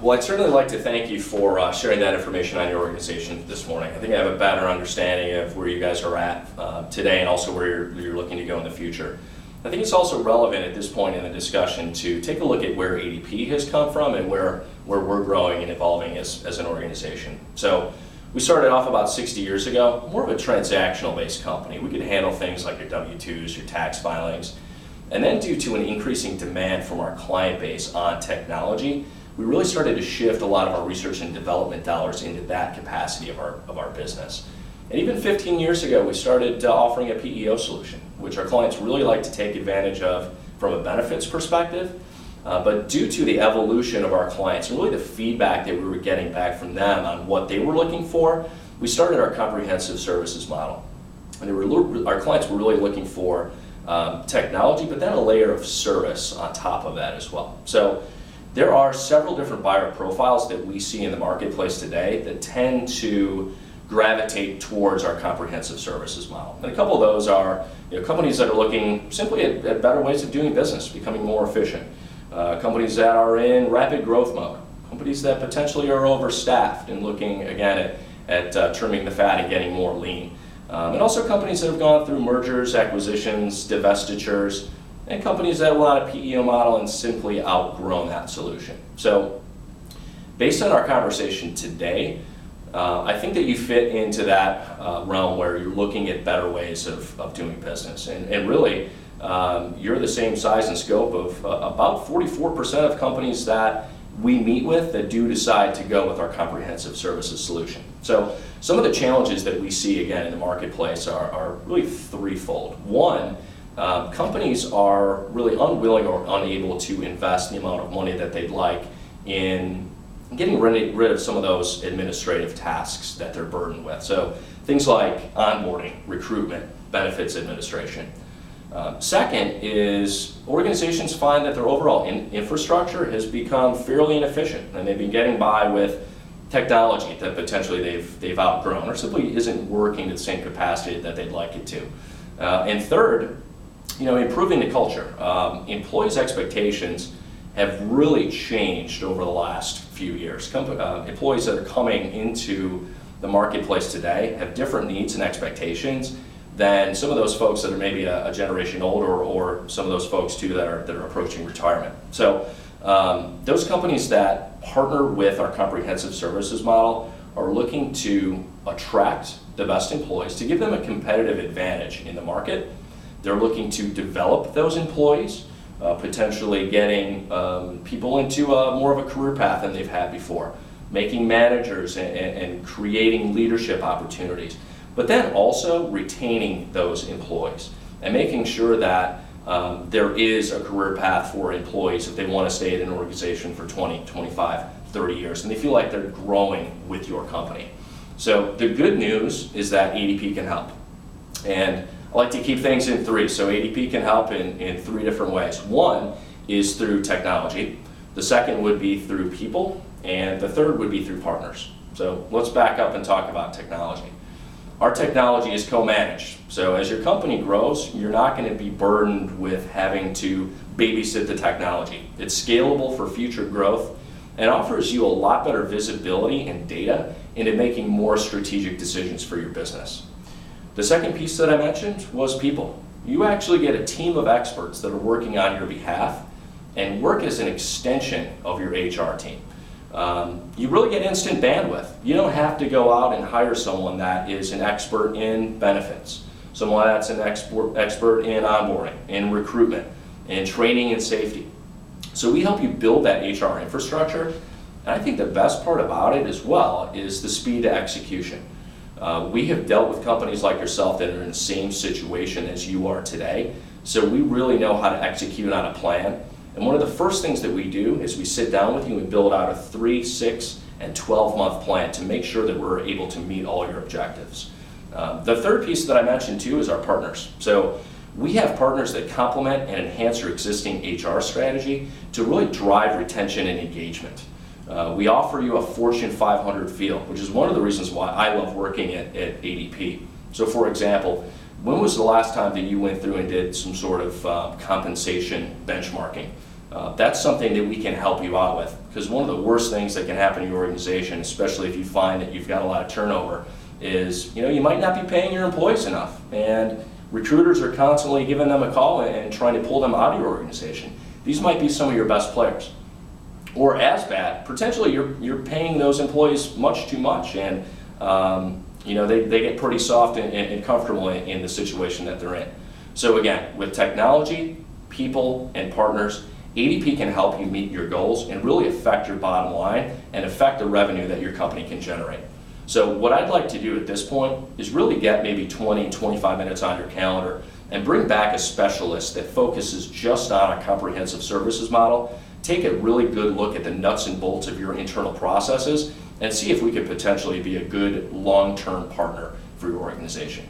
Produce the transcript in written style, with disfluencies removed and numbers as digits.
Well, I'd certainly like to thank you for sharing that information on your organization this morning. I think I have a better understanding of where you guys are at today and also where you're looking to go in the future. I think it's also relevant at this point in the discussion to take a look at where ADP has come from and where we're growing and evolving as an organization. So we started off about 60 years ago, more of a transactional-based company. We could handle things like your W-2s, your tax filings, and then due to an increasing demand from our client base on technology, we really started to shift a lot of our research and development dollars into that capacity of our business. And even 15 years ago, we started offering a PEO solution, which our clients really like to take advantage of from a benefits perspective. But due to the evolution of our clients and really the feedback that we were getting back from them on what they were looking for, we started our comprehensive services model. And our clients were really looking for technology, but then a layer of service on top of that as well. So there are several different buyer profiles that we see in the marketplace today that tend to gravitate towards our comprehensive services model. And a couple of those are companies that are looking simply at better ways of doing business, becoming more efficient. Companies that are in rapid growth mode. Companies that potentially are overstaffed and looking again at trimming the fat and getting more lean. And also companies that have gone through mergers, acquisitions, divestitures, and companies that were on a PEO model and simply outgrown that solution. So based on our conversation today, I think that you fit into that realm where you're looking at better ways of doing business. And really, you're the same size and scope of about 44% of companies that we meet with that do decide to go with our comprehensive services solution. So some of the challenges that we see again in the marketplace are really threefold. One, companies are really unwilling or unable to invest the amount of money that they'd like in getting rid of some of those administrative tasks that they're burdened with. So things like onboarding, recruitment, benefits administration. Second is organizations find that their overall infrastructure has become fairly inefficient and they've been getting by with technology that potentially they've outgrown or simply isn't working to the same capacity that they'd like it to. And third, improving the culture. Employees' expectations have really changed over the last few years. Employees that are coming into the marketplace today have different needs and expectations than some of those folks that are maybe a generation older or some of those folks too that are approaching retirement. So those companies that partner with our comprehensive services model are looking to attract the best employees to give them a competitive advantage in the market. They're looking to develop those employees, potentially getting people into more of a career path than they've had before, making managers and creating leadership opportunities, but then also retaining those employees and making sure that there is a career path for employees if they want to stay at an organization for 20, 25, 30 years and they feel like they're growing with your company. So the good news is that ADP can help. And I like to keep things in three. So ADP can help in three different ways. One is through technology. The second would be through people. And the third would be through partners. So let's back up and talk about technology. Our technology is co-managed. So as your company grows, you're not going to be burdened with having to babysit the technology. It's scalable for future growth and offers you a lot better visibility and data into making more strategic decisions for your business. The second piece that I mentioned was people. You actually get a team of experts that are working on your behalf and work as an extension of your HR team. You really get instant bandwidth. You don't have to go out and hire someone that is an expert in benefits, someone that's an expert in onboarding, in recruitment, in training and safety. So we help you build that HR infrastructure. And I think the best part about it as well is the speed to execution. We have dealt with companies like yourself that are in the same situation as you are today, so we really know how to execute on a plan. And one of the first things that we do is we sit down with you and build out a 3, 6, and 12-month plan to make sure that we're able to meet all your objectives. The third piece that I mentioned too is our partners. So we have partners that complement and enhance your existing HR strategy to really drive retention and engagement. We offer you a Fortune 500 feel, which is one of the reasons why I love working at ADP. So for example, when was the last time that you went through and did some sort of compensation benchmarking? that's something that we can help you out with. Because one of the worst things that can happen in your organization, especially if you find that you've got a lot of turnover, is you might not be paying your employees enough. And recruiters are constantly giving them a call and trying to pull them out of your organization. These might be some of your best players. Or as bad, potentially you're paying those employees much too much, and they get pretty soft and comfortable in the situation that they're in. So again, with technology, people, and partners, ADP can help you meet your goals and really affect your bottom line and affect the revenue that your company can generate. So what I'd like to do at this point is really get maybe 20, 25 minutes on your calendar and bring back a specialist that focuses just on a comprehensive services model, take a really good look at the nuts and bolts of your internal processes, and see if we could potentially be a good long-term partner for your organization.